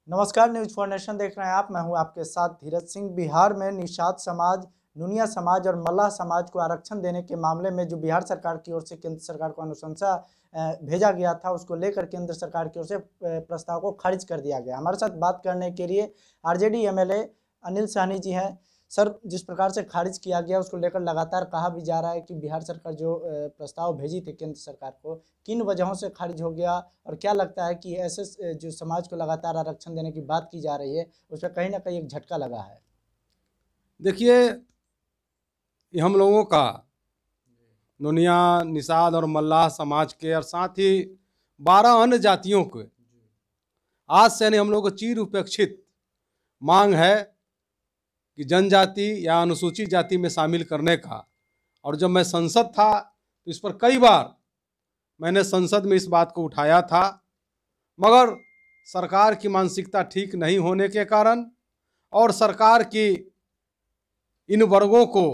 नमस्कार, news for nation देख रहे हैं आप। मैं हूं आपके साथ धीरज सिंह। बिहार में निषाद समाज, नुनिया समाज और मल्लाह समाज को आरक्षण देने के मामले में जो बिहार सरकार की ओर से केंद्र सरकार को अनुशंसा भेजा गया था, उसको लेकर केंद्र सरकार की ओर से प्रस्ताव को खारिज कर दिया गया। हमारे साथ बात करने के लिए आरजेडी एमएलए अनिल सहनी जी हैं। सर, जिस प्रकार से खारिज किया गया उसको लेकर लगातार कहा भी जा रहा है कि बिहार सरकार जो प्रस्ताव भेजी थी केंद्र सरकार को, किन वजहों से खारिज हो गया, और क्या लगता है कि ऐसे जो समाज को लगातार आरक्षण देने की बात की जा रही है उस पर कहीं ना कहीं एक झटका लगा है? देखिए, ये हम लोगों का नुनिया, निषाद और मल्लाह समाज के और साथ ही 12 अन्य जातियों के आज से नहीं हम लोगों को चीर उपेक्षित मांग है कि जनजाति या अनुसूचित जाति में शामिल करने का। और जब मैं संसद था तो इस पर कई बार मैंने संसद में इस बात को उठाया था, मगर सरकार की मानसिकता ठीक नहीं होने के कारण और सरकार की इन वर्गों को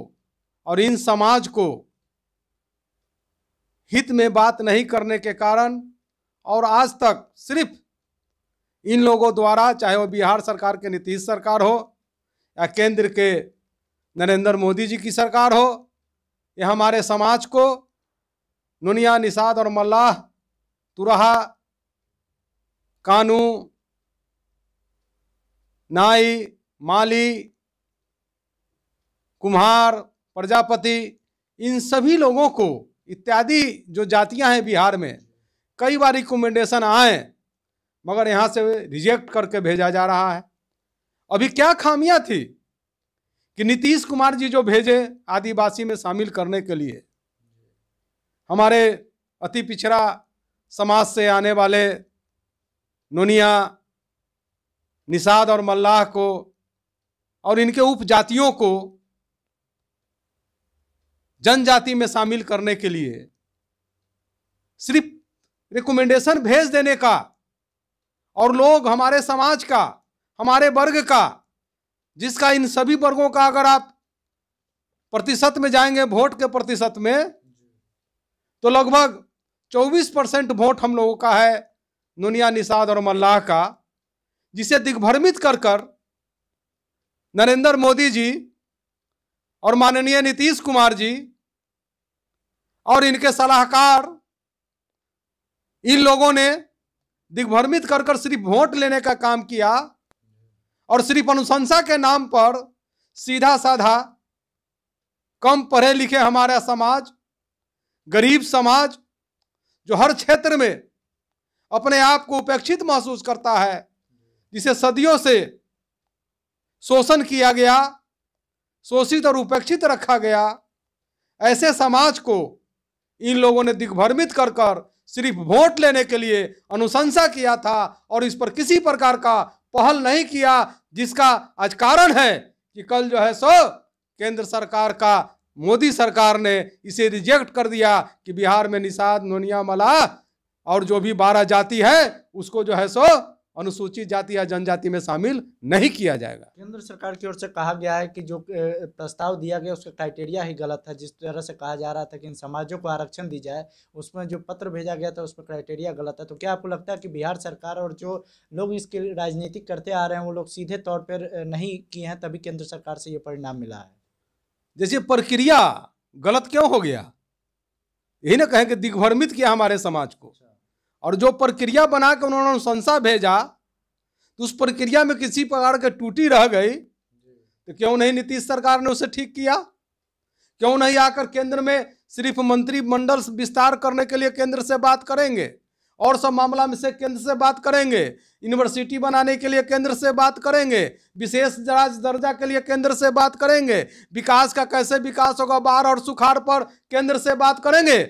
और इन समाज को हित में बात नहीं करने के कारण और आज तक सिर्फ इन लोगों द्वारा, चाहे वो बिहार सरकार के नीतीश सरकार हो या केंद्र के नरेंद्र मोदी जी की सरकार हो, ये हमारे समाज को नुनिया, निषाद और मल्लाह, तुरहा, कानू, नाई, माली, कुम्हार, प्रजापति, इन सभी लोगों को इत्यादि जो जातियां हैं बिहार में, कई बार रिकमेंडेशन आए मगर यहाँ से रिजेक्ट करके भेजा जा रहा है। अभी क्या खामियां थी कि नीतीश कुमार जी जो भेजे आदिवासी में शामिल करने के लिए, हमारे अति पिछड़ा समाज से आने वाले नुनिया, निषाद और मल्लाह को और इनके उपजातियों को जनजाति में शामिल करने के लिए सिर्फ रिकमेंडेशन भेज देने का, और लोग हमारे समाज का, हमारे वर्ग का, जिसका इन सभी वर्गों का अगर आप प्रतिशत में जाएंगे, वोट के प्रतिशत में, तो लगभग 24% वोट हम लोगों का है नुनिया, निषाद और मल्लाह का, जिसे दिग्भ्रमित कर कर नरेंद्र मोदी जी और माननीय नीतीश कुमार जी और इनके सलाहकार इन लोगों ने दिग्भ्रमित कर कर सिर्फ वोट लेने का काम किया और सिर्फ अनुशंसा के नाम पर सीधा साधा कम पढ़े लिखे हमारा समाज, गरीब समाज, जो हर क्षेत्र में अपने आप को उपेक्षित महसूस करता है, जिसे सदियों से शोषण किया गया, शोषित और उपेक्षित रखा गया, ऐसे समाज को इन लोगों ने दिग्भ्रमित कर कर सिर्फ वोट लेने के लिए अनुशंसा किया था और इस पर किसी प्रकार का पहल नहीं किया, जिसका आज कारण है कि कल जो है सो केंद्र सरकार का, मोदी सरकार ने इसे रिजेक्ट कर दिया कि बिहार में निषाद, नुनिया, मल्लाह और जो भी 12 जाति है उसको जो है सो अनुसूचित जाति या जनजाति में शामिल नहीं किया जाएगा। केंद्र सरकार की ओर से कहा गया है कि जो प्रस्ताव दिया गया उसका क्राइटेरिया ही गलत है। जिस तरह से कहा जा रहा था कि इन समाजों को आरक्षण दी जाए, उसमें जो पत्र भेजा गया था उस पर क्राइटेरिया गलत है। तो क्या आपको लगता है कि बिहार सरकार और जो लोग इसकी राजनीति करते आ रहे हैं वो लोग सीधे तौर पर नहीं किए हैं, तभी केंद्र सरकार से ये परिणाम मिला है? जैसे प्रक्रिया गलत क्यों हो गया, यही ना कहें कि दिग्भ्रमित किया हमारे समाज को, और जो प्रक्रिया बना के उन्होंने अनुशंसा भेजा तो उस प्रक्रिया में किसी प्रकार की टूटी रह गई, तो क्यों नहीं नीतीश सरकार ने उसे ठीक किया? क्यों नहीं आकर केंद्र में सिर्फ मंत्रिमंडल विस्तार करने के लिए केंद्र से बात करेंगे, और सब मामला में से केंद्र से बात करेंगे, यूनिवर्सिटी बनाने के लिए केंद्र से बात करेंगे, विशेष दर्जा के लिए केंद्र से बात करेंगे, विकास का कैसे विकास होगा, बाढ़ और सुखाड़ पर केंद्र से बात करेंगे।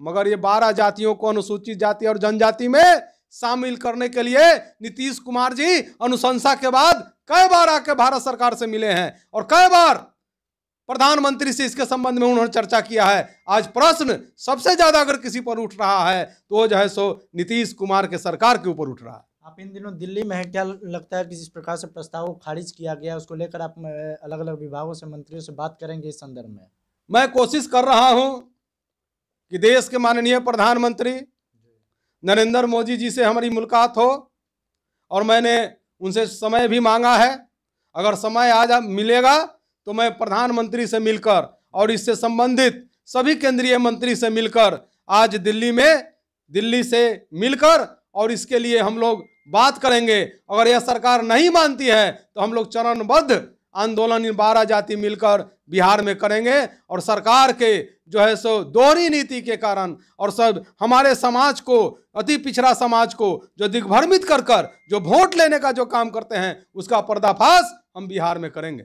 मगर ये 12 जातियों को अनुसूचित जाति और जनजाति में शामिल करने के लिए नीतीश कुमार जी अनुशंसा के बाद कई बार आके भारत सरकार से मिले हैं और कई बार प्रधानमंत्री से इसके संबंध में उन्होंने चर्चा किया है। आज प्रश्न सबसे ज्यादा अगर किसी पर उठ रहा है तो जो है सो नीतीश कुमार के सरकार के ऊपर उठ रहा है। आप इन दिनों दिल्ली में हैं, क्या लगता है कि जिस प्रकार से प्रस्ताव खारिज किया गया उसको लेकर आप अलग अलग विभागों से, मंत्रियों से बात करेंगे इस संदर्भ में? मैं कोशिश कर रहा हूं कि देश के माननीय प्रधानमंत्री नरेंद्र मोदी जी से हमारी मुलाकात हो, और मैंने उनसे समय भी मांगा है। अगर समय आज मिलेगा तो मैं प्रधानमंत्री से मिलकर और इससे संबंधित सभी केंद्रीय मंत्री से मिलकर आज दिल्ली से मिलकर और इसके लिए हम लोग बात करेंगे। अगर यह सरकार नहीं मानती है तो हम लोग चरणबद्ध आंदोलन इन 12 जाति मिलकर बिहार में करेंगे और सरकार के जो है सो दोहरी नीति के कारण और सब हमारे समाज को, अति पिछड़ा समाज को जो दिग्भ्रमित कर जो वोट लेने का जो काम करते हैं उसका पर्दाफाश हम बिहार में करेंगे।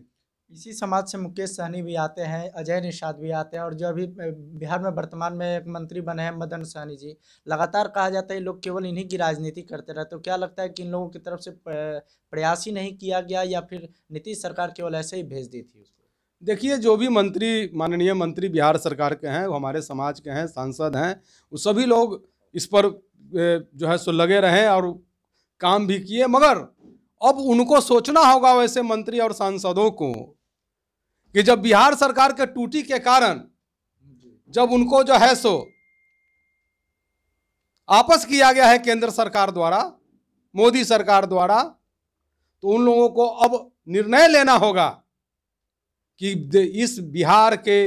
इसी समाज से मुकेश सहनी भी आते हैं, अजय निषाद भी आते हैं और जो अभी बिहार में वर्तमान में एक मंत्री बने हैं मदन सहनी जी। लगातार कहा जाता है ये लोग केवल इन्हीं की राजनीति करते रहते। तो क्या लगता है कि इन लोगों की तरफ से प्रयास ही नहीं किया गया या फिर नीतीश सरकार केवल ऐसे ही भेज दी थी उसको? देखिए, जो भी माननीय मंत्री बिहार सरकार के हैं वो हमारे समाज के हैं, सांसद हैं, वो सभी लोग इस पर जो है सो लगे रहे और काम भी किए। मगर अब उनको सोचना होगा वैसे मंत्री और सांसदों को कि जब बिहार सरकार के टूटी के कारण जब उनको जो है सो आपस किया गया है केंद्र सरकार द्वारा, मोदी सरकार द्वारा, तो उन लोगों को अब निर्णय लेना होगा कि इस बिहार के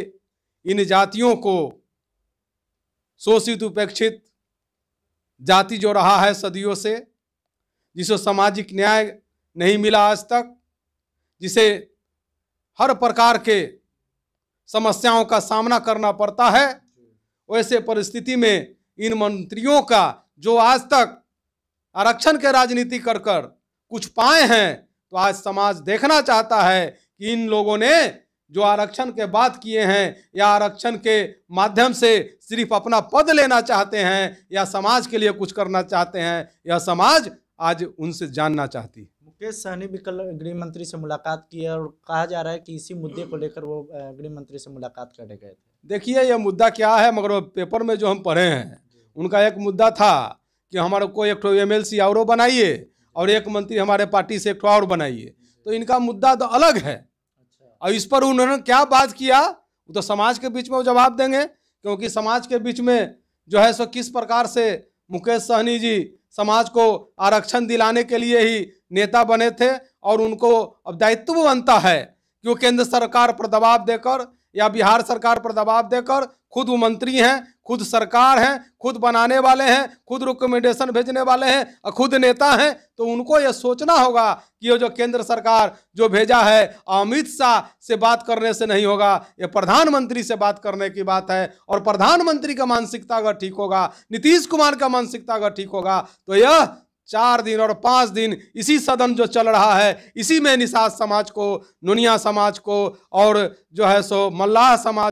इन जातियों को शोषित उपेक्षित जाति जो रहा है सदियों से, जिसे सामाजिक न्याय नहीं मिला आज तक, जिसे हर प्रकार के समस्याओं का सामना करना पड़ता है, वैसे परिस्थिति में इन मंत्रियों का जो आज तक आरक्षण के राजनीति कर कुछ पाए हैं, तो आज समाज देखना चाहता है कि इन लोगों ने जो आरक्षण के बात किए हैं या आरक्षण के माध्यम से सिर्फ अपना पद लेना चाहते हैं या समाज के लिए कुछ करना चाहते हैं, यह समाज आज उनसे जानना चाहती है। मुकेश सहनी भी कल गृह मंत्री से मुलाकात की और कहा जा रहा है कि इसी मुद्दे को लेकर वो गृह मंत्री से मुलाकात करने गए थे। देखिए, यह मुद्दा क्या है, मगर पेपर में जो हम पढ़े हैं उनका एक मुद्दा था कि हमारे को एक MLC और बनाइए और एक मंत्री हमारे पार्टी से एक और बनाइए। तो इनका मुद्दा तो अलग है और इस पर उन्होंने क्या बात किया वो तो समाज के बीच में वो जवाब देंगे, क्योंकि समाज के बीच में जो है सो किस प्रकार से मुकेश सहनी जी समाज को आरक्षण दिलाने के लिए ही नेता बने थे और उनको अब दायित्व बनता है कि वो केंद्र सरकार पर दबाव देकर या बिहार सरकार पर दबाव देकर, खुद वो मंत्री हैं, खुद सरकार हैं, खुद बनाने वाले हैं, खुद रिकमेंडेशन भेजने वाले हैं और खुद नेता हैं, तो उनको ये सोचना होगा कि ये जो केंद्र सरकार जो भेजा है अमित शाह से बात करने से नहीं होगा, ये प्रधानमंत्री से बात करने की बात है। और प्रधानमंत्री का मानसिकता अगर ठीक होगा, नीतीश कुमार का मानसिकता अगर ठीक होगा, तो यह 4 दिन और 5 दिन इसी सदन जो चल रहा है, इसी में निषाद समाज को, नुनिया समाज को और जो है सो मल्लाह समाज